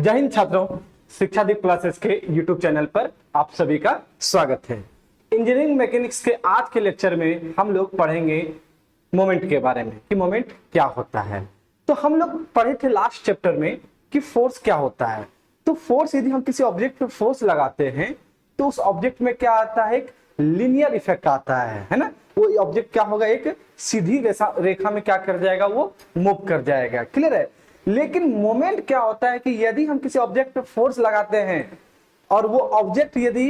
जय हिंद छात्रों, शिक्षा दीप क्लासेस के YouTube चैनल पर आप सभी का स्वागत है। इंजीनियरिंग मैकेनिक्स के आज के लेक्चर में हम लोग पढ़ेंगे मोमेंट के बारे में कि मोमेंट क्या होता है। तो हम लोग पढ़े थे लास्ट चैप्टर में कि फोर्स क्या होता है। तो फोर्स, यदि हम किसी ऑब्जेक्ट पर फोर्स लगाते हैं तो उस ऑब्जेक्ट में क्या आता है, एक लीनियर इफेक्ट आता है ना। वो ऑब्जेक्ट क्या होगा, एक सीधी रेखा में क्या कर जाएगा, वो मूव कर जाएगा। क्लियर है। लेकिन मोमेंट क्या होता है कि यदि हम किसी ऑब्जेक्ट पे फोर्स लगाते हैं और वो ऑब्जेक्ट यदि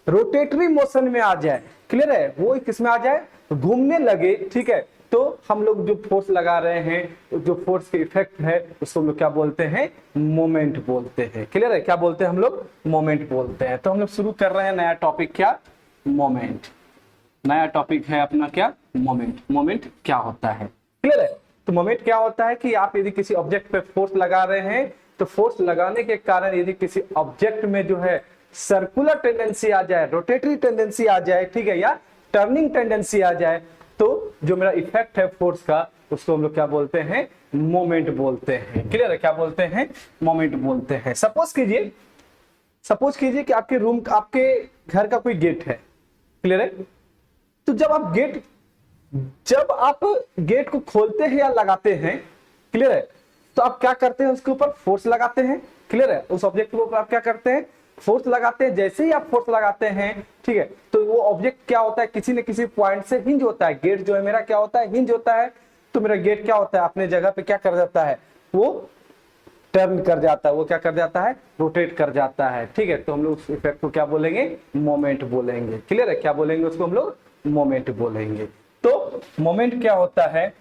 रोटेटरी मोशन में आ जाए, क्लियर है, वो किस में आ जाए, घूमने लगे, ठीक है, तो हम लोग जो फोर्स लगा रहे हैं, जो फोर्स के इफेक्ट है, उसको हम लोग क्या बोलते हैं, मोमेंट बोलते हैं। क्लियर है, क्या बोलते हैं हम लोग, मोमेंट बोलते हैं। तो हम लोग शुरू कर रहे हैं नया टॉपिक, क्या, मोमेंट। नया टॉपिक है अपना क्या, मोमेंट। मोमेंट क्या होता है, क्लियर है। तो मोमेंट क्या होता है कि आप यदि किसी ऑब्जेक्ट पे फोर्स लगा रहे हैं तो फोर्स लगाने के कारण यदि किसी ऑब्जेक्ट में जो है सर्कुलर टेंडेंसी आ जाए, रोटेटरी टेंडेंसी आ जाए, ठीक है, या टर्निंग टेंडेंसी आ जाए, तो जो मेरा इफेक्ट है फोर्स का, उसको हम लोग क्या बोलते हैं, मोमेंट बोलते हैं। क्लियर है, क्या बोलते हैं, मोमेंट बोलते हैं। सपोज कीजिए कि आपके घर का कोई गेट है, क्लियर है। तो जब आप गेट को खोलते हैं या लगाते हैं, क्लियर है, तो आप क्या करते हैं, उसके ऊपर फोर्स लगाते हैं। क्लियर है, उस ऑब्जेक्ट के ऊपर आप क्या करते हैं, फोर्स लगाते हैं। जैसे ही आप फोर्स लगाते हैं, ठीक है, तो वो ऑब्जेक्ट क्या होता है, किसी न किसी पॉइंट से हिंज होता है। गेट जो है मेरा क्या होता है, हिंज होता है। तो मेरा गेट क्या होता है, अपने जगह पे क्या कर जाता है, वो टर्न कर जाता है, वो क्या कर जाता है, रोटेट कर जाता है। ठीक है, तो हम लोग उस इफेक्ट को क्या बोलेंगे, मोमेंट बोलेंगे। क्लियर है, क्या बोलेंगे उसको हम लोग, मोमेंट बोलेंगे। तो मोमेंट क्या होता है,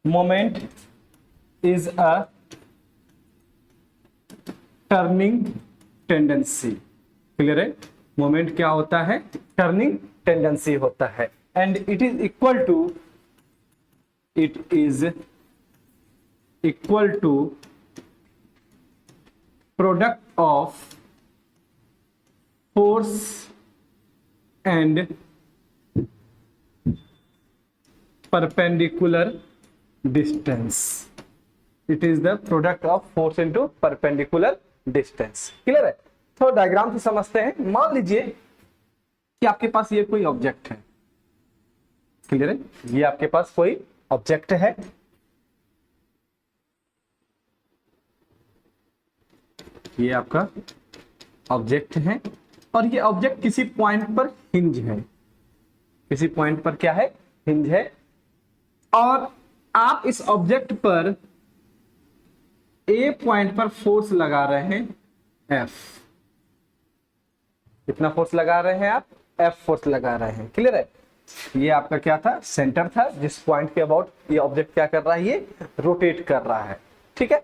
moment is a turning tendency. Clear है, मोमेंट क्या होता है, टर्निंग टेंडेंसी होता है। And it is equal to product of force and perpendicular distance. It is the product of force into perpendicular distance. Clear है। तो डायग्राम से समझते हैं। मान लीजिए कि आपके पास ये कोई ऑब्जेक्ट है, क्लियर है, ये आपके पास कोई ऑब्जेक्ट है, ये आपका ऑब्जेक्ट है, और ये ऑब्जेक्ट किसी पॉइंट पर हिंज है, किसी पॉइंट पर क्या है, हिंज है। और आप इस ऑब्जेक्ट पर ए पॉइंट पर फोर्स लगा रहे हैं एफ। कितना फोर्स लगा रहे हैं आप, एफ फोर्स लगा रहे हैं। क्लियर है, ये आपका क्या था, सेंटर था, जिस पॉइंट के अबाउट ये ऑब्जेक्ट क्या कर रहा है, ये रोटेट कर रहा है। ठीक है,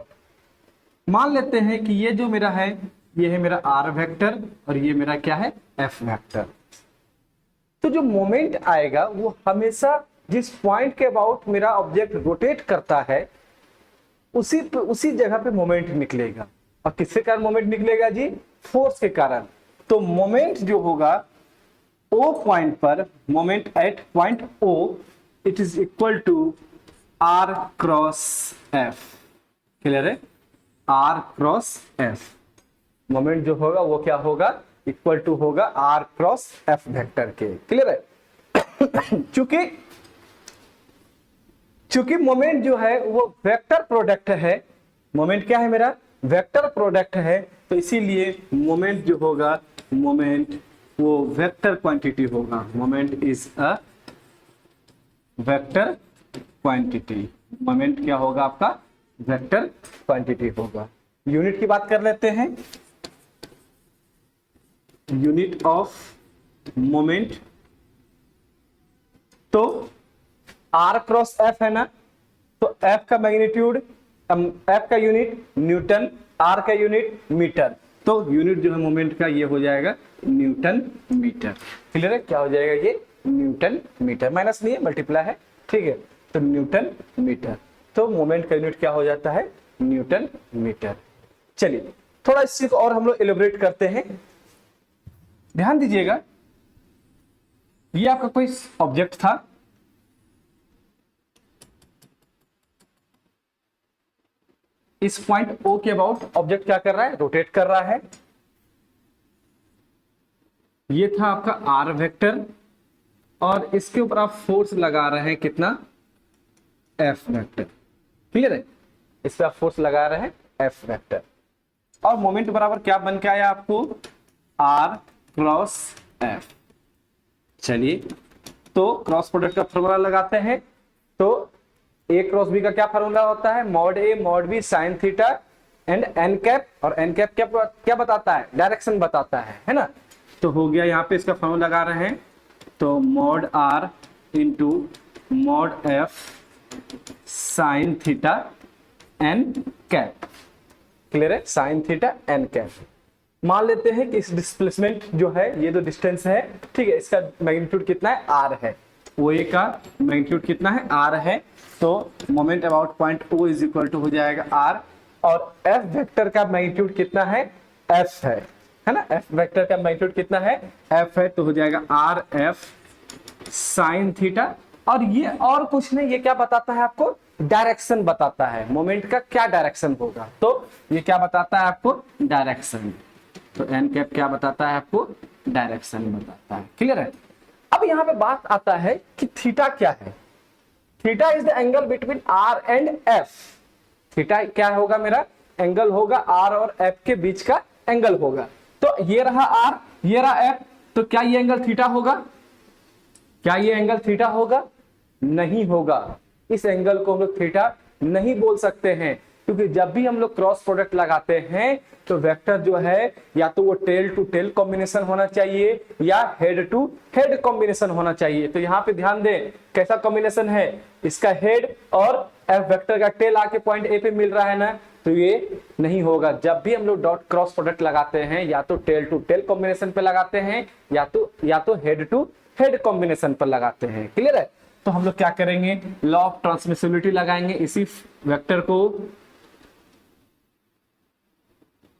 मान लेते हैं कि ये जो मेरा है, ये है मेरा आर वेक्टर और ये मेरा क्या है, एफ वेक्टर। तो जो मोमेंट आएगा वो हमेशा जिस पॉइंट के अबाउट मेरा ऑब्जेक्ट रोटेट करता है उसी जगह पे मोमेंट निकलेगा। और किसके कारण मोमेंट निकलेगा जी, फोर्स के कारण। तो मोमेंट जो होगा ओ पॉइंट पर, moment at point O, it is equal to R cross F. Clear है, आर क्रॉस एफ। मोमेंट जो होगा वो क्या होगा, इक्वल टू होगा आर क्रॉस एफ वेक्टर के। क्लियर है। चूंकि मोमेंट जो है वो वेक्टर प्रोडक्ट है, मोमेंट क्या है मेरा, वेक्टर प्रोडक्ट है, तो इसीलिए मोमेंट जो होगा, मोमेंट वो वेक्टर क्वांटिटी होगा। Moment is a vector quantity. Moment क्या होगा आपका, वेक्टर क्वांटिटी होगा। यूनिट की बात कर लेते हैं। यूनिट ऑफ मोमेंट, तो आर क्रॉस एफ है ना, तो एफ का मैग्नीट्यूड, एफ का यूनिट न्यूटन, आर का यूनिट मीटर। तो यूनिट जो है मोमेंट का ये हो जाएगा न्यूटन मीटर। क्लियर है, क्या हो जाएगा ये, न्यूटन मीटर। माइनस नहीं है, मल्टीप्लाई है, ठीक है, तो न्यूटन मीटर। तो मोमेंट का यूनिट क्या हो जाता है, न्यूटन मीटर। चलिए थोड़ा इस चीज को और हम लोग एलिब्रेट करते हैं। ध्यान दीजिएगा, ये आपका कोई ऑब्जेक्ट था, इस पॉइंट O के अबाउट ऑब्जेक्ट क्या कर रहा है, रोटेट कर रहा है। ये था आपका R वेक्टर और इसके ऊपर आप फोर्स लगा रहे हैं कितना, F वेक्टर। क्लियर है, इस पे आप फोर्स लगा रहे हैं F वेक्टर और मोमेंट बराबर क्या बन के आया आपको, R क्रॉस F। चलिए तो क्रॉस प्रोडक्ट का फॉर्मूला लगाते हैं। तो A क्रॉस B का क्या फॉर्मूला होता है, mod A mod B sine theta and n cap, और एन कैप क्या बताता है, डायरेक्शन बताता है ना। तो हो गया, यहाँ पे इसका फॉर्मूला लगा रहे हैं, तो mod R into mod F sine theta n cap. Clear है, साइन थीटा एन कैप। मान लेते हैं कि इस डिस्प्लेसमेंट जो है, ये जो डिस्टेंस है, ठीक है, इसका मैग्नीट्यूड कितना है, R है। OA का मैग्नीट्यूड कितना है, R है। तो moment about point O is equal to हो जाएगा R, और F वेक्टर का मैग्नीट्यूड कितना है, F है ना। F वेक्टर का मैग्नीट्यूड कितना है, F है। तो हो जाएगा RF साइन थीटा, और ये और कुछ नहीं, ये क्या बताता है आपको, डायरेक्शन बताता है, मोमेंट का क्या डायरेक्शन होगा। तो ये क्या बताता है आपको, डायरेक्शन। तो एन कैप क्या बताता है आपको, डायरेक्शन बताता है। क्लियर है। अब यहाँ पे बात आता है कि थीटा क्या है। Theta is the angle between R and F. Theta क्या होगा, मेरा एंगल होगा आर और एफ के बीच का एंगल होगा। तो ये रहा आर, ये रहा एफ, तो क्या ये एंगल थीटा होगा, क्या ये एंगल थीटा होगा, नहीं होगा। इस एंगल को हम लोग थीटा नहीं बोल सकते हैं, क्योंकि जब भी हम लोग क्रॉस प्रोडक्ट लगाते हैं तो वेक्टर जो है या तो वो टेल टू टेल कॉम्बिनेशन होना चाहिए या हेड टू हेड कॉम्बिनेशन होना चाहिए। तो यहाँ पे ध्यान दें कैसा कॉम्बिनेशन है, इसका हेड और एफ वेक्टर का टेल आके पॉइंट ए पे मिल रहा है ना, तो ये नहीं होगा। जब भी हम लोग डॉट क्रॉस प्रोडक्ट लगाते हैं या तो टेल टू टेल कॉम्बिनेशन पे लगाते हैं या तो हेड टू हेड कॉम्बिनेशन पर लगाते हैं। क्लियर है। तो हम लोग क्या करेंगे, लॉ ऑफ ट्रांसमिसिबिलिटी लगाएंगे, इसी वेक्टर को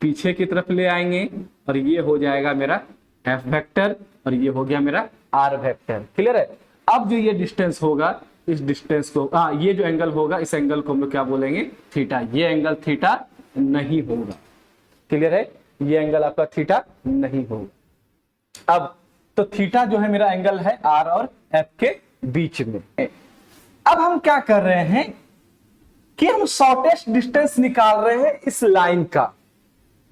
पीछे की तरफ ले आएंगे और ये हो जाएगा मेरा एफ वेक्टर और ये हो गया मेरा आर वेक्टर। क्लियर है। अब जो ये डिस्टेंस होगा, इस डिस्टेंस को ये जो एंगल होगा, इस एंगल को हम लोग क्या बोलेंगे, थीटा। ये एंगल थीटा नहीं होगा। क्लियर है, ये एंगल आपका थीटा नहीं होगा। अब तो थीटा जो है मेरा एंगल है आर और एफ के बीच में। अब हम क्या कर रहे हैं कि हम शॉर्टेस्ट डिस्टेंस निकाल रहे हैं इस लाइन का,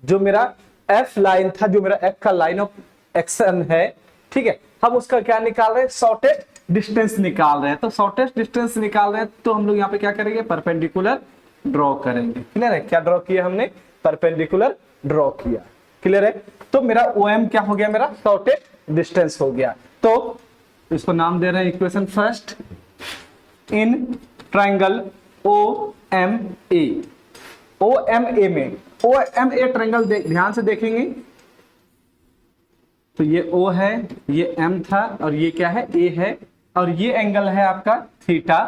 जो मेरा एफ लाइन था, जो मेरा एफ का लाइन ऑफ एक्शन है, ठीक है, हम उसका क्या निकाल रहे हैं, शॉर्टेस्ट डिस्टेंस निकाल रहे हैं। तो शॉर्टेस्ट डिस्टेंस निकाल रहे हैं तो हम लोग यहाँ पे क्या करेंगे, परपेंडिकुलर ड्रॉ करेंगे। क्लियर है, क्या ड्रॉ किया हमने, परपेंडिकुलर ड्रॉ किया। क्लियर है। तो मेरा OM क्या हो गया, मेरा शॉर्टेस्ट डिस्टेंस हो गया। तो इसको नाम दे रहे हैं equation first in triangle OMA। OMA में OMA ट्रायंगल ध्यान से देखेंगे तो ये O है, ये M था और ये क्या है, A है, और ये एंगल है आपका थीटा।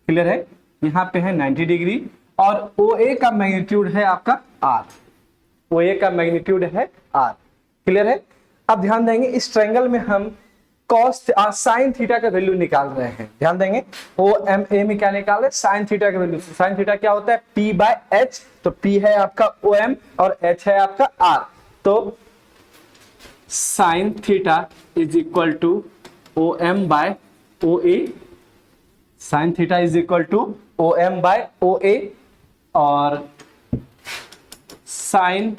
क्लियर है, यहाँ पे है 90 डिग्री और OA का मैग्नीट्यूड है आपका R। OA का मैग्नीट्यूड है R। क्लियर है। अब ध्यान देंगे इस ट्रायंगल में हम cos साइन थीटा का वैल्यू निकाल रहे हैं। ध्यान देंगे OMA में क्या निकाल रहे हैं, साइन थीटा का वैल्यू। साइन थीटा क्या होता है, P/H। तो P है आपका OM और H है आपका R। तो sine theta is equal to OM/OA। Sine theta is equal to OM/OA और sine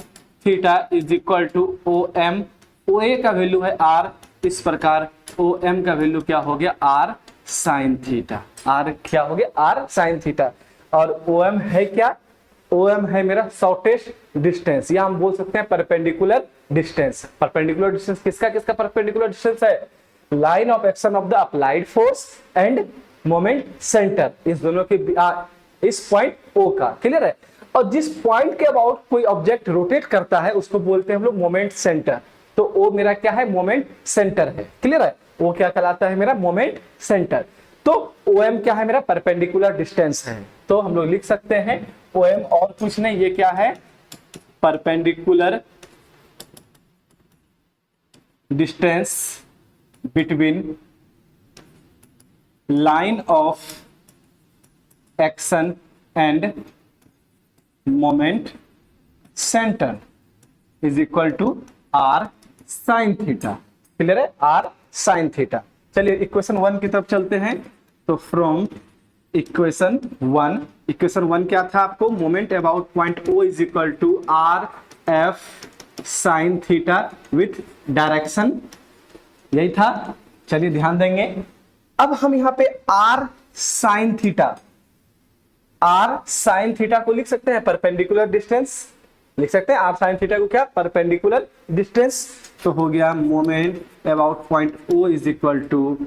theta is equal to OM। OA का वैल्यू है R, इस प्रकार OM का वैल्यू क्या हो गया, R साइन थीटा। R क्या हो गया, R साइन थीटा। और OM है क्या, OM है मेरा शॉर्टेस्ट डिस्टेंस, या हम बोल सकते हैं परपेंडिकुलर डिस्टेंस। परपेंडिकुलर डिस्टेंस किसका किसका परपेंडिकुलर डिस्टेंस है, line of action of the applied force and moment centre, इस दोनों के इस पॉइंट O का। क्लियर है। और जिस पॉइंट के अबाउट कोई ऑब्जेक्ट रोटेट करता है उसको बोलते हैं हम लोग मोमेंट सेंटर। तो O मेरा क्या है, मोमेंट सेंटर है। क्लियर है, वो क्या कहलाता है, मेरा मोमेंट सेंटर। तो OM क्या है, मेरा परपेंडिकुलर डिस्टेंस है। तो हम लोग लिख सकते हैं OM और कुछ नहीं, ये क्या है, perpendicular distance between line of action and moment centre is equal to R sine theta. Clear है, आर साइन थीटा। चलिए इक्वेशन 1 की तरफ चलते हैं। तो फ्रॉम इक्वेशन 1 क्या था आपको, moment about point O is equal to R F sine theta with direction, यही था। चलिए ध्यान देंगे, अब हम यहां पे आर साइन थीटा को लिख सकते हैं परपेंडिकुलर डिस्टेंस, लिख सकते हैं आर साइन थीटा को क्या, परपेंडिकुलर डिस्टेंस। तो हो गया moment about point O is equal to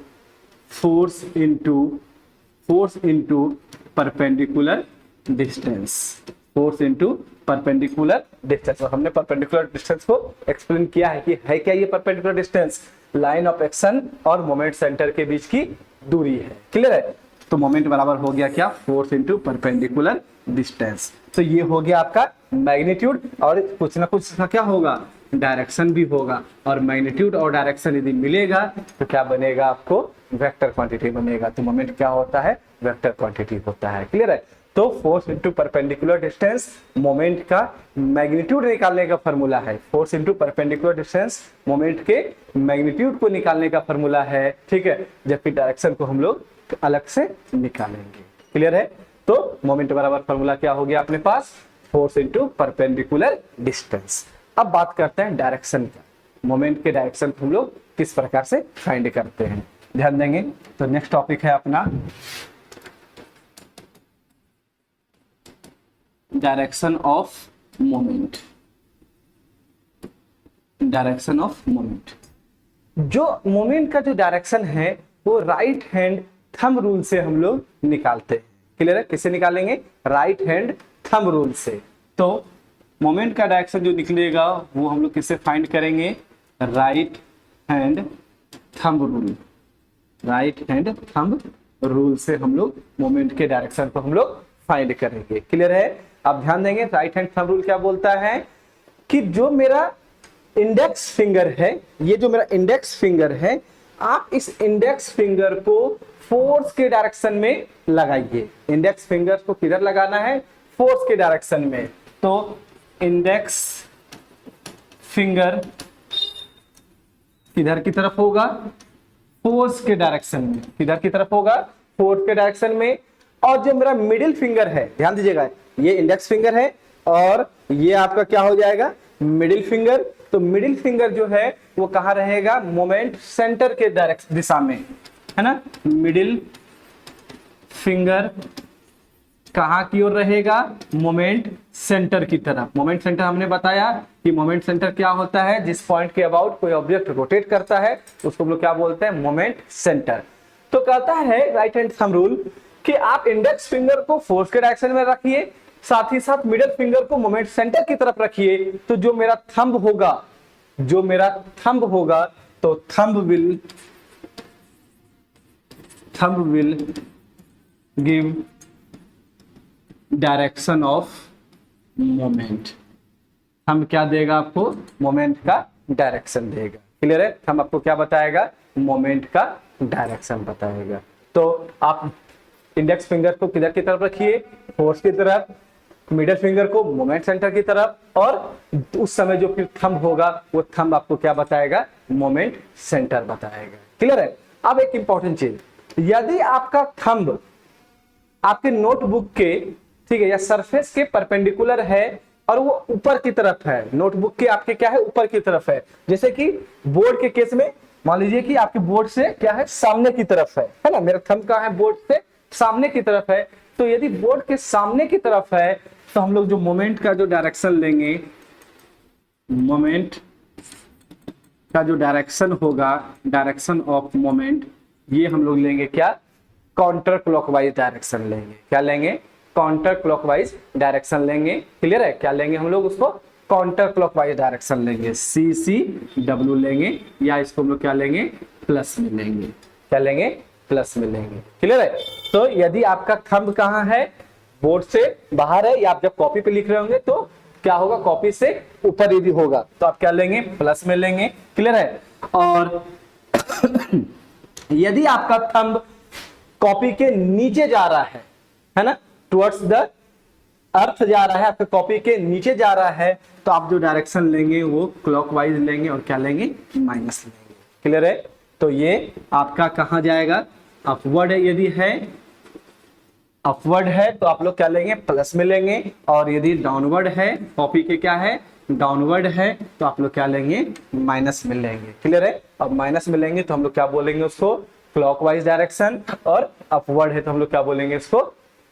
force into perpendicular distance, force into perpendicular distance. और हमने परपेंडिकुलर डिस्टेंस को एक्सप्लेन किया है कि है क्या ये perpendicular distance, line of action और मोमेंट सेंटर के बीच की दूरी है। क्लियर है, तो मोमेंट बराबर हो गया क्या, फोर्स इनटू परपेंडिकुलर डिस्टेंस। तो ये हो गया आपका मैग्नीट्यूड, और कुछ ना कुछ इसका क्या होगा, डायरेक्शन भी होगा। और मैग्नीट्यूड और डायरेक्शन यदि मिलेगा तो क्या बनेगा, आपको वेक्टर क्वांटिटी बनेगा। तो मोमेंट क्या होता है, वेक्टर क्वांटिटी होता है। क्लियर है, तो force into perpendicular distance moment का मैग्नीट्यूड निकालने का फॉर्मूला है। Force into perpendicular distance moment के मैग्नीट्यूड को निकालने का फॉर्मूला है, ठीक है, जबकि डायरेक्शन को हम लोग अलग से निकालेंगे। क्लियर है, तो मोमेंट बराबर फॉर्मूला क्या हो गया अपने पास, फोर्स इनटू परपेंडिकुलर डिस्टेंस। अब बात करते हैं डायरेक्शन का, मोमेंट के डायरेक्शन हम लोग किस प्रकार से फाइंड करते हैं, ध्यान देंगे। तो नेक्स्ट टॉपिक है अपना direction of moment. Direction of moment, जो मोमेंट का जो डायरेक्शन है वो राइट हैंड थंब रूल से हम लोग निकालते हैं। क्लियर है, किससे निकालेंगे, राइट हैंड थंब रूल से। तो मोमेंट का डायरेक्शन जो निकलेगा वो हम लोग किससे फाइंड करेंगे, right hand thumb rule, right hand thumb rule से हम लोग मोमेंट के डायरेक्शन को हम लोग फाइंड करेंगे। क्लियर है, आप ध्यान देंगे, राइट हैंड थंब रूल क्या बोलता है कि जो मेरा इंडेक्स फिंगर है, ये जो मेरा इंडेक्स फिंगर है, आप इस इंडेक्स फिंगर को फोर्स के डायरेक्शन में लगाइए। इंडेक्स फिंगर को किधर लगाना है, फोर्स के डायरेक्शन में। तो इंडेक्स फिंगर किधर की तरफ होगा, फोर्स के डायरेक्शन में। किधर की तरफ होगा, फोर्स के डायरेक्शन में। और जो मेरा मिडिल फिंगर है, ध्यान दीजिएगा, ये इंडेक्स फिंगर है और ये आपका क्या हो जाएगा, मिडिल फिंगर। तो मिडिल फिंगर जो है वो कहां रहेगा, मोमेंट सेंटर के डायरेक्शन दिशा में, है ना। मिडिल फिंगर कहां की ओर रहेगा, मोमेंट सेंटर की तरफ। मोमेंट सेंटर हमने बताया कि मोमेंट सेंटर क्या होता है, जिस पॉइंट के अबाउट कोई ऑब्जेक्ट रोटेट करता है उसको हम लोग क्या बोलते हैं, मोमेंट सेंटर। तो कहता है राइट हैंड थंब रूल कि आप इंडेक्स फिंगर को फोर्स के डायरेक्शन में रखिए, साथ ही साथ मिडिल फिंगर को मोमेंट सेंटर की तरफ रखिए। तो जो मेरा थंब होगा, तो thumb will give direction of moment. Thumb क्या देगा आपको, मोमेंट का डायरेक्शन देगा। क्लियर है, थंब आपको क्या बताएगा, मोमेंट का डायरेक्शन बताएगा। तो आप इंडेक्स फिंगर को किधर की तरफ रखिए, फोर्स की तरफ, मिडिल फिंगर को मोमेंट सेंटर की तरफ, और उस समय जो फिर थंब होगा वो थंब आपको क्या बताएगा, मोमेंट सेंटर बताएगा। क्लियर है। अब एक इंपॉर्टेंट चीज, यदि आपका थंब आपके नोटबुक के, ठीक है, या सरफेस के परपेंडिकुलर है और वो ऊपर की तरफ है, नोटबुक के आपके क्या है, ऊपर की तरफ है, जैसे कि बोर्ड के केस में मान लीजिए कि आपके बोर्ड से क्या है, सामने की तरफ है ना, मेरा थंब कहाँ है, बोर्ड से सामने की तरफ है। तो यदि बोर्ड के सामने की तरफ है तो हम लोग जो मोमेंट का जो डायरेक्शन लेंगे, मोमेंट का जो डायरेक्शन होगा, डायरेक्शन ऑफ मोमेंट, ये हम लोग लेंगे क्या, काउंटर क्लॉकवाइज डायरेक्शन लेंगे। क्या लेंगे, काउंटर क्लॉकवाइज डायरेक्शन लेंगे। क्लियर है, क्या लेंगे हम लोग उसको, काउंटर क्लॉकवाइज डायरेक्शन लेंगे, CCW लेंगे, या इसको हम लोग क्या लेंगे, प्लस में लेंगे। क्या लेंगे, प्लस में लेंगे। क्लियर है। तो यदि आपका थंब कहाँ है, बोर्ड से बाहर है, या आप जब कॉपी पे लिख रहे होंगे तो क्या होगा, कॉपी से ऊपर यदि होगा तो आप क्या लेंगे, प्लस में लेंगे। क्लियर है। और यदि आपका थंब कॉपी के नीचे जा रहा है ना, टुवर्ड्स द अर्थ जा रहा है, आपके कॉपी के नीचे जा रहा है, तो आप जो डायरेक्शन लेंगे वो क्लॉकवाइज लेंगे और क्या लेंगे, माइनस लेंगे। क्लियर है? तो ये आपका कहाँ जाएगा, अपवर्ड है, यदि है अपवर्ड है तो आप लोग क्या लेंगे, प्लस में लेंगे, और यदि डाउनवर्ड है, कॉपी के क्या है, डाउनवर्ड है, तो आप लोग क्या लेंगे, माइनस में लेंगे। क्लियर है? अब माइनस में लेंगे तो हम लोग क्या बोलेंगे उसको, क्लॉकवाइज डायरेक्शन, और अपवर्ड है तो हम लोग क्या बोलेंगे इसको,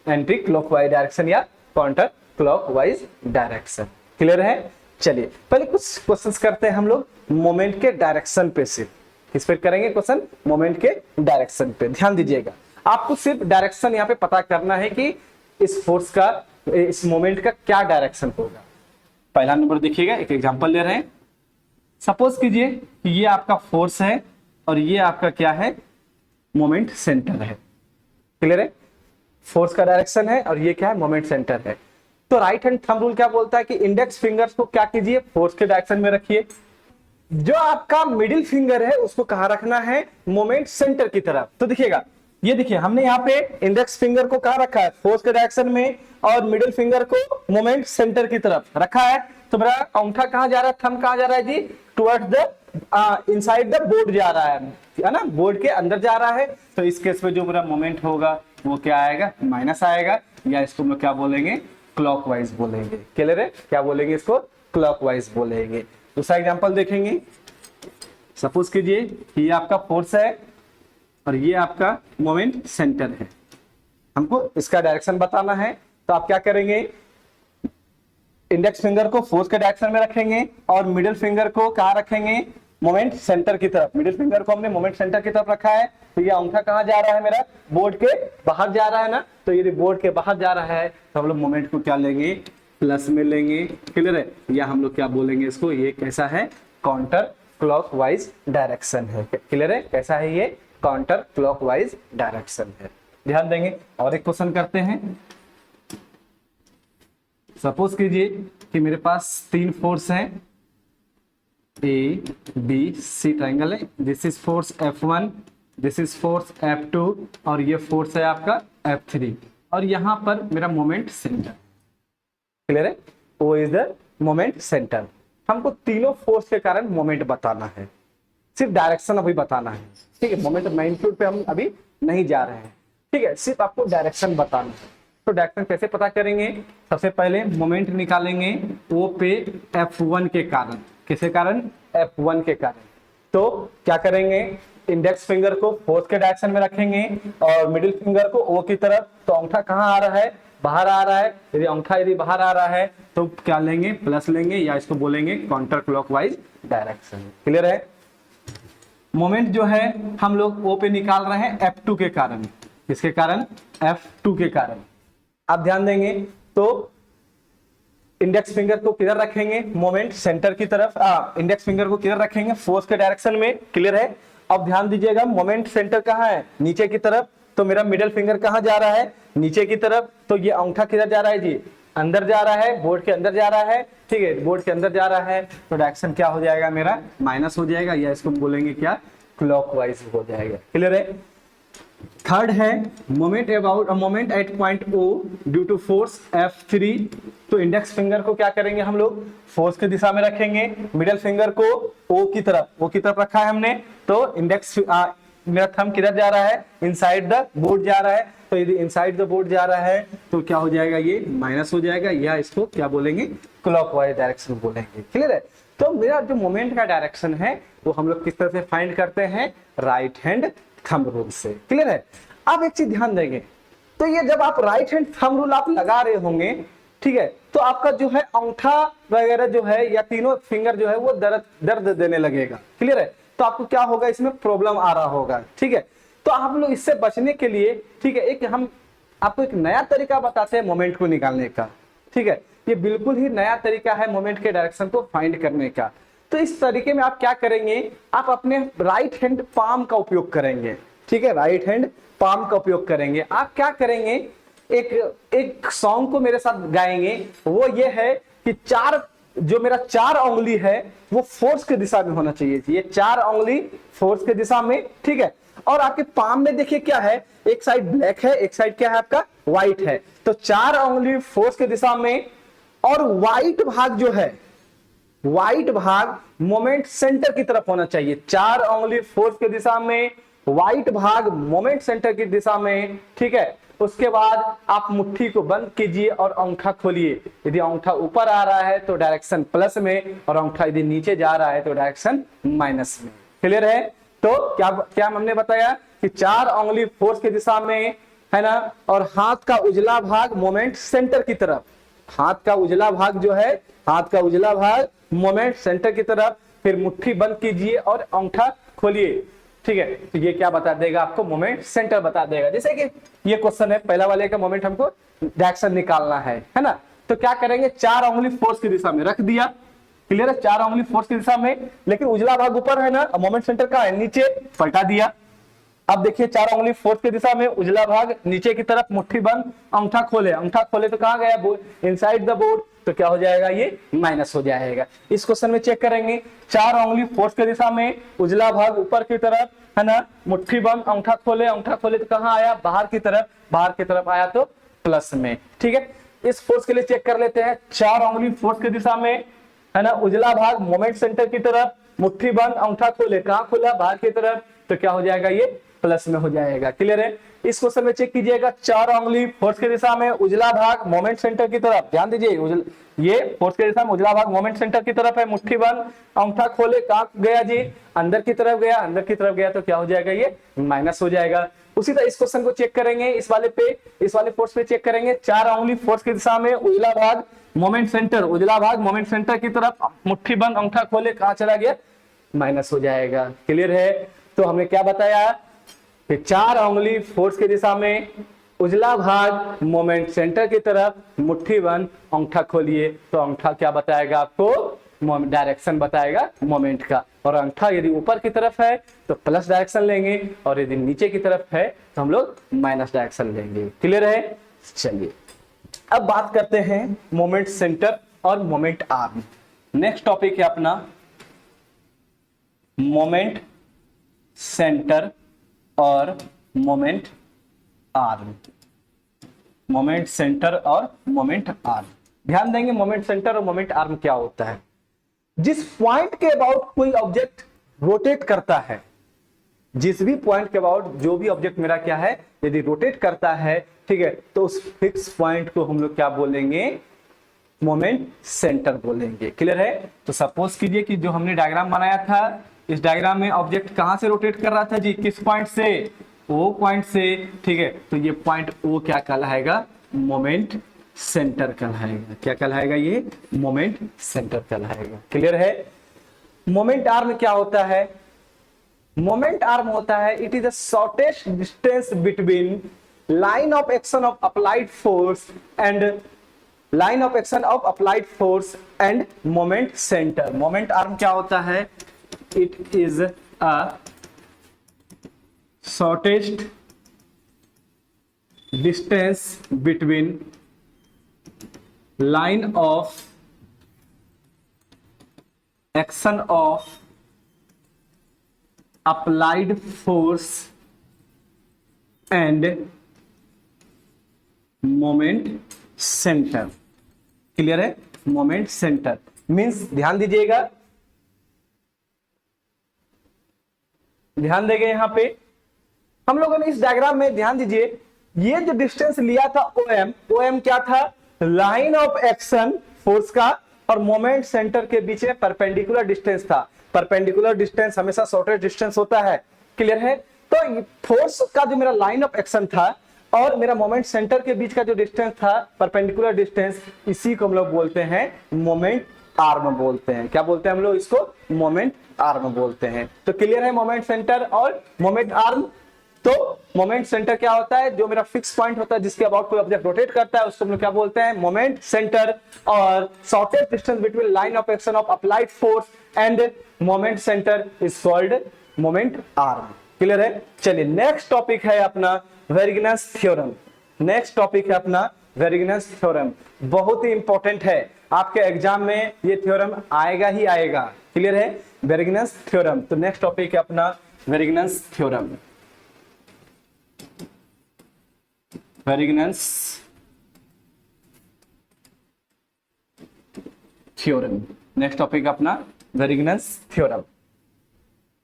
एंटी क्लॉकवाइज डायरेक्शन या काउंटर क्लॉकवाइज डायरेक्शन। क्लियर है? चलिए पहले कुछ क्वेश्चंस करते हैं हम लोग मोमेंट के डायरेक्शन पे से। किस पे करेंगे क्वेश्चन, मोमेंट के डायरेक्शन पे। ध्यान दीजिएगा, आपको सिर्फ डायरेक्शन यहाँ पे पता करना है कि इस फोर्स का, इस मोमेंट का क्या डायरेक्शन होगा। पहला नंबर देखिएगा, एक एग्जांपल ले रहे हैं। सपोज कीजिए कि ये आपका फोर्स है और ये आपका क्या है, मोमेंट सेंटर है। क्लियर है? फोर्स का डायरेक्शन है और ये क्या है, मोमेंट सेंटर है। तो राइट हैंड थंब रूल क्या बोलता है कि इंडेक्स फिंगर्स को क्या कीजिए, फोर्स के डायरेक्शन में रखिए। जो आपका मिडिल फिंगर है उसको कहाँ रखना है, मोमेंट सेंटर की तरफ। तो देखिएगा, ये देखिए हमने यहाँ पे इंडेक्स फिंगर को कहाँ रखा है, फोर्स के डायरेक्शन में, और मिडिल फिंगर को मोमेंट सेंटर की तरफ रखा है। तो मेरा अंगूठा कहाँ जा रहा है, थंब कहाँ जा रहा है जी, towards the inside the board जा रहा है ना, बोर्ड के अंदर जा रहा है। तो इस केस में जो मेरा मोमेंट होगा वो क्या आएगा, माइनस आएगा, या इसको हम लोग क्या बोलेंगे, क्लॉकवाइज बोलेंगे। क्लियर है? क्या बोलेंगे इसको, क्लॉकवाइज बोलेंगे। दूसरा एग्जांपल देखेंगे। सपोज कीजिए कि ये आपका फोर्स है और ये आपका मोमेंट सेंटर है, हमको इसका डायरेक्शन बताना है। तो आप क्या करेंगे, इंडेक्स फिंगर को फोर्स के डायरेक्शन में रखेंगे और मिडिल फिंगर को कहाँ रखेंगे, मोमेंट सेंटर की तरफ। मिडिल फिंगर को हमने मोमेंट सेंटर की तरफ रखा है। तो ये अंगूठा कहाँ जा रहा है मेरा, बोर्ड के बाहर जा रहा है ना। तो यदि बोर्ड के बाहर जा रहा है तो हम लोग मोमेंट को क्या लेंगे, प्लस में लेंगे। क्लियर है? या हम लोग क्या बोलेंगे इसको, ये कैसा है, काउंटर क्लॉकवाइज डायरेक्शन है। क्लियर है? कैसा है ये, काउंटर क्लॉकवाइज डायरेक्शन है। ध्यान देंगे। और एक क्वेश्चन करते हैं। सपोज कीजिए कि मेरे पास 3 फोर्स हैं, ए बी सी ट्राइंगल है। This is force F1, this is force F2, और ये फोर्स है आपका F3, और यहाँ पर मेरा मोमेंट सेंटर। क्लियर है? O is the moment centre. हमको तीनों फोर्स के कारण मोमेंट बताना है, सिर्फ डायरेक्शन अभी बताना है। ठीक है? मोमेंट मैग्नीट्यूड पे हम अभी नहीं जा रहे हैं। ठीक है? सिर्फ आपको डायरेक्शन बताना है। तो डायरेक्शन कैसे पता करेंगे, सबसे पहले मोमेंट निकालेंगे O पे F1 के कारण। किसके कारण, F1 के कारण। तो क्या करेंगे, इंडेक्स फिंगर को फोर्स के डायरेक्शन में रखेंगे और मिडिल फिंगर को O की तरफ। तो अंगूठा कहाँ आ रहा है, बाहर आ रहा है। यदि अंगूठा यदि बाहर आ रहा है तो क्या लेंगे, प्लस लेंगे, या इसको बोलेंगे काउंटर क्लॉकवाइज डायरेक्शन। क्लियर है? मोमेंट जो है हम लोग O पे निकाल रहे हैं F2 के कारण। किसके कारण, F2 के कारण। आप ध्यान देंगे तो इंडेक्स फिंगर को किधर रखेंगे, मोमेंट सेंटर की तरफ। इंडेक्स फिंगर को किधर रखेंगे, फोर्स के डायरेक्शन में। क्लियर है? अब ध्यान दीजिएगा, मोमेंट सेंटर कहाँ है, नीचे की तरफ। तो मेरा मिडिल फिंगर कहाँ जा रहा है, नीचे की तरफ। तो ये अंगूठा किधर जा रहा है जी, अंदर जा रहा है, बोर्ड के अंदर जा रहा है। ठीक है? बोर्ड के अंदर जा रहा है तो डायरेक्शन क्या हो जाएगा मेरा, माइनस हो जाएगा, या इसको बोलेंगे क्या, क्लॉकवाइज हो जाएगा। क्लियर है? थर्ड है moment about moment at point O due to force F3। तो इंडेक्स फिंगर को क्या करेंगे हम लोग, फोर्स की दिशा में रखेंगे, मिडिल फिंगर को O की तरफ रखा है हमने। तो इंडेक्स मेरा थंब किधर जा रहा है, इनसाइड द बोर्ड जा रहा है। तो यदि इनसाइड द बोर्ड जा रहा है तो क्या हो जाएगा, ये माइनस हो जाएगा, या इसको क्या बोलेंगे, क्लॉकवाइज डायरेक्शन बोलेंगे। क्लियर है? तो मेरा जो मोमेंट का डायरेक्शन है वो हम लोग किस तरह से फाइंड करते हैं, राइट हैंड थंब रूल से। क्लियर है? अब एक चीज ध्यान देंगे, तो ये जब आप राइट हैंड थंब रूल आप लगा रहे होंगे, ठीक है, तो आपका जो है अंगूठा वगैरह जो है या तीनों फिंगर जो है वो दर्द देने लगेगा। क्लियर है? तो आपको क्या होगा, इसमें प्रॉब्लम आ रहा होगा। ठीक है? तो आप लोग इससे बचने के लिए, ठीक है, एक हम आपको एक नया तरीका बताते हैं मोमेंट को निकालने का। ठीक है? ये बिल्कुल ही नया तरीका है मोमेंट के डायरेक्शन को फाइंड करने का। तो इस तरीके में आप क्या करेंगे, आप अपने राइट हैंड पाम का उपयोग करेंगे। ठीक है? राइट हैंड पाम का उपयोग करेंगे। आप क्या करेंगे, एक सॉन्ग को मेरे साथ गाएंगे। वो ये है कि जो मेरा 4 उंगली है वो फोर्स की दिशा में होना चाहिए। ये 4 उंगली फोर्स की दिशा में। ठीक है? और आपके पाम में देखिए क्या है, एक साइड ब्लैक है, एक साइड क्या है आपका व्हाइट है। तो 4 उंगली फोर्स की दिशा में और व्हाइट भाग जो है, व्हाइट भाग मोमेंट सेंटर की तरफ होना चाहिए। 4 उंगली फोर्स की दिशा में, व्हाइट भाग मोमेंट सेंटर की दिशा में, ठीक है। उसके बाद आप मुट्ठी को बंद कीजिए और अंगूठा खोलिए। यदि अंगूठा ऊपर आ रहा है तो डायरेक्शन प्लस में, और अंगूठा यदि नीचे जा रहा है तो डायरेक्शन माइनस में। क्लियर है? तो क्या क्या हमने बताया कि 4 उंगली फोर्स की दिशा में है ना, और हाथ का उजला भाग मोमेंट सेंटर की तरफ, हाथ का उजला भाग जो है, हाथ का उजला भाग मोमेंट सेंटर की तरफ। फिर मुट्ठी बंद कीजिए और अंगूठा खोलिए, ठीक है। तो ये क्या बता देगा आपको, मोमेंट सेंटर बता देगा। जैसे कि ये क्वेश्चन है, पहला वाले का मोमेंट हमको डायरेक्शन निकालना है ना। तो क्या करेंगे, 4 उंगली फोर्स की दिशा में रख दिया। क्लियर है? 4 उंगली फोर्स की दिशा में, लेकिन उजला भाग ऊपर है ना, मोमेंट सेंटर का है नीचे, पलटा दिया। अब देखिए 4 उंगली फोर्स की दिशा में, उजला भाग नीचे की तरफ, मुट्ठी बंद, अंगूठा खोले। अंगूठा खोले तो कहां गया, इनसाइड द बोर्ड, तो क्या हो जाएगा, ये माइनस हो जाएगा। इस क्वेश्चन में चेक करेंगे, 4 उंगली फोर्स की दिशा में, उजला भाग ऊपर की तरफ है ना, मुट्ठी बंद, अंगूठा खोले। अंगूठा खोले तो कहां आया, बाहर की तरफ, बाहर की तरफ आया तो प्लस में, ठीक है। इस फोर्स के लिए चेक कर लेते हैं, 4 उंगली फोर्स की दिशा में है ना, उजला भाग मोमेंट सेंटर की तरफ, मुट्ठी बंद, अंगूठा खोले, कहां खोला, बाहर की तरफ, तो क्या हो जाएगा, ये प्लस में हो जाएगा। क्लियर है? इस क्वेश्चन में चेक कीजिएगा, 4 उंगली फोर्स की दिशा में, उजला भाग मोमेंट सेंटर की तरफ, ध्यान दीजिए, ये फोर्स की दिशा में उजला भाग मोमेंट सेंटर की तरफ है, मुट्ठी बंद, अंगूठा खोले, कहां गया जी, अंदर की तरफ गया, अंदर की तरफ गया तो क्या हो जाएगा, ये माइनस हो जाएगा। उसी तरह इस क्वेश्चन को चेक करेंगे, इस वाले फोर्स पे चेक करेंगे, 4 उंगली फोर्स की दिशा में, उजला भाग मोमेंट सेंटर, उजला भाग मोमेंट सेंटर की तरफ, मुट्ठी बंद, अंगूठा खोले, कहां चला गया, माइनस हो जाएगा। क्लियर है? तो हमने क्या बताया कि 4 उंगली फोर्स की दिशा में, उजला भाग मोमेंट सेंटर की तरफ, मुट्ठी बंद, अंगूठा खोलिए, तो अंगूठा क्या बताएगा आपको, डायरेक्शन बताएगा मोमेंट का। और अंगूठा यदि ऊपर की तरफ है तो प्लस डायरेक्शन लेंगे, और यदि नीचे की तरफ है तो हम लोग माइनस डायरेक्शन लेंगे। क्लियर है? चलिए अब बात करते हैं मोमेंट सेंटर और मोमेंट आर्म। नेक्स्ट टॉपिक है अपना मोमेंट सेंटर और मोमेंट आर्म। मोमेंट सेंटर और मोमेंट आर्म, ध्यान देंगे मोमेंट सेंटर और मोमेंट आर्म क्या होता है। जिस पॉइंट के अबाउट कोई ऑब्जेक्ट रोटेट करता है, जिस भी पॉइंट के अबाउट जो भी ऑब्जेक्ट मेरा क्या है यदि रोटेट करता है, ठीक है, तो उस फिक्स पॉइंट को हम लोग क्या बोलेंगे, मोमेंट सेंटर बोलेंगे। क्लियर है? तो सपोज कीजिए कि जो हमने डायग्राम बनाया था, इस डायग्राम में ऑब्जेक्ट कहां से रोटेट कर रहा था जी, किस पॉइंट से, ओ पॉइंट से, ठीक है। तो ये पॉइंट ओ क्या कहलाएगा, मोमेंट सेंटर कहलाएगा। क्या कहलाएगा, ये मोमेंट सेंटर कहलाएगा। क्लियर है? मोमेंट आर्म क्या होता है, मोमेंट आर्म होता है, it is the shortest distance between line of action of applied force and line of action of applied force and moment centre. Moment arm क्या होता है, it is a shortest distance between line of action of applied force and moment centre. Clear है? Moment centre means, ध्यान दीजिएगा, ध्यान देंगे यहां पे हम लोगों ने इस डायग्राम में, ध्यान दीजिए, ये जो डिस्टेंस लिया था ओएम क्या था, लाइन ऑफ एक्शन फोर्स का और मोमेंट सेंटर के बीच में परपेंडिकुलर डिस्टेंस था। परपेंडिकुलर डिस्टेंस हमेशा शॉर्टेस्ट डिस्टेंस होता है। क्लियर है? तो फोर्स का जो मेरा लाइन ऑफ एक्शन था और मेरा मोमेंट सेंटर के बीच का जो डिस्टेंस था, परपेंडिकुलर डिस्टेंस, इसी को हम लोग बोलते हैं मोमेंट आर्म बोलते हैं। क्या बोलते हैं हम लोग इसको, मोमेंट आर्म बोलते हैं। तो क्लियर है मोमेंट सेंटर और मोमेंट आर्म। तो मोमेंट सेंटर क्या होता है, जो मेरा फिक्स पॉइंट होता है जिसके अबाउट कोई ऑब्जेक्ट रोटेट करता है, उसको हम लोग क्या बोलते हैं, मोमेंट सेंटर। और shortest distance between line of action of applied force and moment centre is called moment arm. Clear है? चलिए नेक्स्ट टॉपिक है अपना वेरिगनस थ्योरम। नेक्स्ट टॉपिक है अपना वेरिगनस थ्योरम, बहुत ही इंपॉर्टेंट है, आपके एग्जाम में ये थ्योरम आएगा ही आएगा। क्लियर है? वेरिगनस थ्योरम। तो नेक्स्ट टॉपिक है अपना वेरिगनस थ्योरम। वेरिगनस थ्योरम। नेक्स्ट टॉपिक अपना वेरिगनस थ्योरम।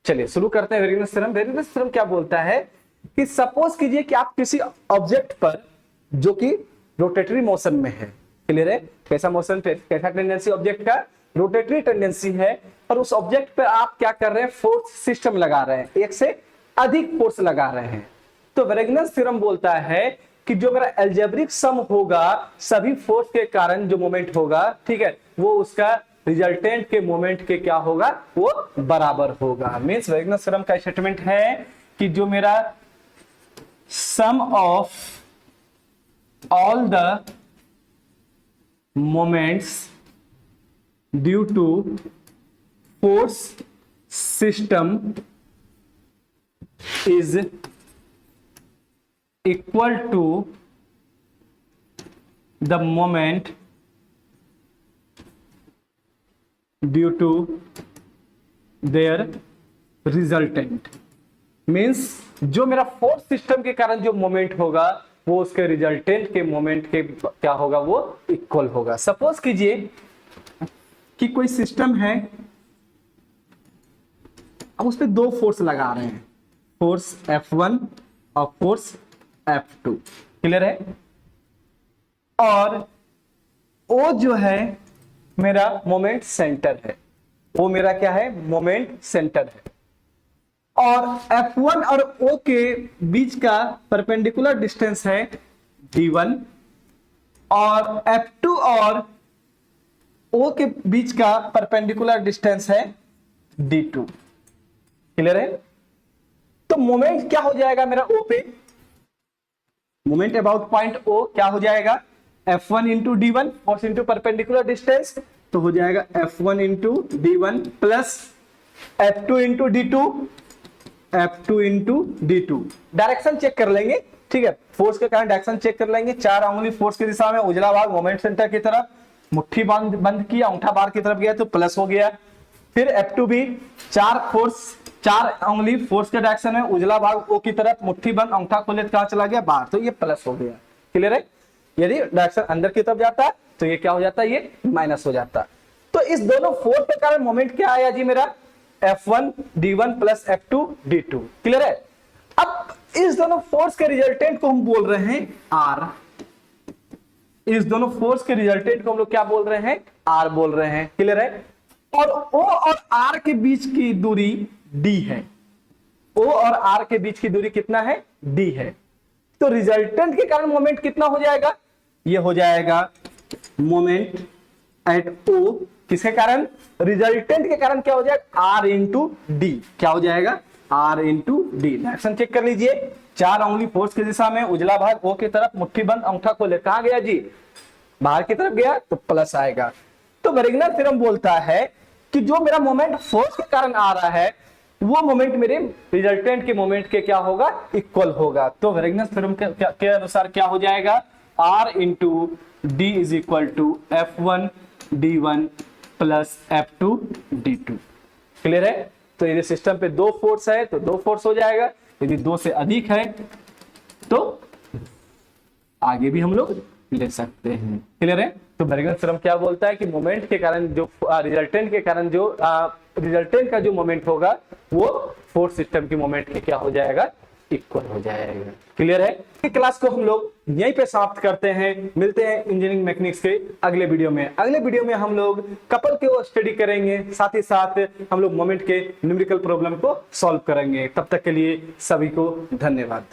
चलिए शुरू करते हैं वेरिगनस थ्योरम। वेरिगनस थ्योरम क्या बोलता है कि सपोज कीजिए कि आप किसी ऑब्जेक्ट पर जो कि रोटेटरी मोशन में है, क्लियर है, कैसा मोशन, कैसा टेंडेंसी ऑब्जेक्ट का, रोटेटरी टेंडेंसी है, और उस ऑब्जेक्ट पर आप क्या कर रहे हैं, फोर्स सिस्टम लगा रहे हैं, एक से अधिक फोर्स लगा रहे हैं। तो वेरिगनस थ्योरम बोलता है कि जो मेरा अलजेब्रिक सम होगा सभी फोर्स के कारण जो मोमेंट होगा, ठीक है, वो उसका रिजल्टेंट के मोमेंट के क्या होगा, वो बराबर होगा। मींस वेरिगनस थ्योरम का स्टेटमेंट है कि जो मेरा sum of all the moments due to force system is equal to the moment due to their resultant। Means जो मेरा फोर्स सिस्टम के कारण जो मोमेंट होगा वो उसके रिजल्टेंट के मोमेंट के क्या होगा, वो इक्वल होगा। सपोज कीजिए कि कोई सिस्टम है, अब उस पर दो फोर्स लगा रहे हैं, फोर्स F1 और फोर्स F2, क्लियर है, और O जो है मेरा मोमेंट सेंटर है, वो मेरा क्या है, मोमेंट सेंटर है, और F1 और O के बीच का परपेंडिकुलर डिस्टेंस है D1, और F2 और O के बीच का परपेंडिकुलर डिस्टेंस है D2, क्लियर है। तो मोमेंट क्या हो जाएगा मेरा O पे, मोमेंट अबाउट पॉइंट O क्या हो जाएगा, F1 into D1 force into perpendicular distance, तो हो जाएगा F1 into D1 plus F2 into D2, F2 into D2। Direction check कर लेंगे, ठीक है, फोर्स के कारण डायरेक्शन चेक कर लेंगे। 4 उंगली फोर्स की दिशा में, उजला भाग मोमेंट सेंटर की तरफ, मुट्ठी बंद किया, अंगूठा बार की तरफ गया तो प्लस हो गया। फिर F2 भी 4 उंगली फोर्स के डायरेक्शन में, उजला भाग O की तरफ, मुट्ठी बंद, अंगूठा खोले कहां चला गया, बाहर, तो ये प्लस हो गया, क्लियर है। यदि डायरेक्शन अंदर की तरफ जाता है तो ये क्या हो जाता है, ये माइनस हो जाता है। तो इस दोनों फोर्स के कारण मोमेंट क्या आया जी मेरा, F1 D1 plus F2 D2, clear है। अब इस दोनों फोर्स के रिजल्टेंट को हम बोल रहे हैं R, इस दोनों फोर्स के रिजल्टेंट को हम लोग क्या बोल रहे हैं, R बोल रहे हैं, क्लियर है। और O और R के बीच की दूरी D है, O और R के बीच की दूरी कितना है, D है। तो रिजल्टेंट के कारण मोमेंट कितना हो जाएगा, ये हो जाएगा मोमेंट एट O, किसके कारण, रिजल्टेंट के कारण क्या हो जाएगा, R इंटू डी, क्या हो जाएगा, R into D. Direction check कर लीजिए, 4 उंगली फोर्स की दिशा में, उजला भाग O की तरफ, मुट्ठी बंद, अंगूठा खोले, कहां गया जी, बाहर की तरफ गया, तो प्लस आएगा। तो वेरिगनस थ्योरम बोलता है कि जो मेरा मोमेंट फोर्स के कारण आ रहा है वो मोमेंट मेरे रिजल्टेंट के मोमेंट के क्या होगा, इक्वल होगा। तो वेरिगनस थ्योरम के अनुसार क्या हो जाएगा, R into D is equal to F1 D1 plus F2 D2, clear है। तो यदि सिस्टम पे दो फोर्स है तो दो फोर्स हो जाएगा, यदि दो से अधिक है तो आगे भी हम लोग ले सकते हैं, क्लियर है। तो वेरिगनस थ्योरम क्या बोलता है कि मोमेंट के कारण जो रिजल्टेंट के कारण जो रिजल्टेंट का जो मोमेंट होगा वो फोर्स सिस्टम की मोमेंट के क्या हो जाएगा, इक्वल हो जाएगा, क्लियर है। क्लास को हम लोग यहीं पे समाप्त करते हैं, मिलते हैं इंजीनियरिंग मैकेनिक्स के अगले वीडियो में। अगले वीडियो में हम लोग कपल के स्टडी करेंगे, साथ ही साथ हम लोग मोमेंट के न्यूमेरिकल प्रॉब्लम को सॉल्व करेंगे। तब तक के लिए सभी को धन्यवाद।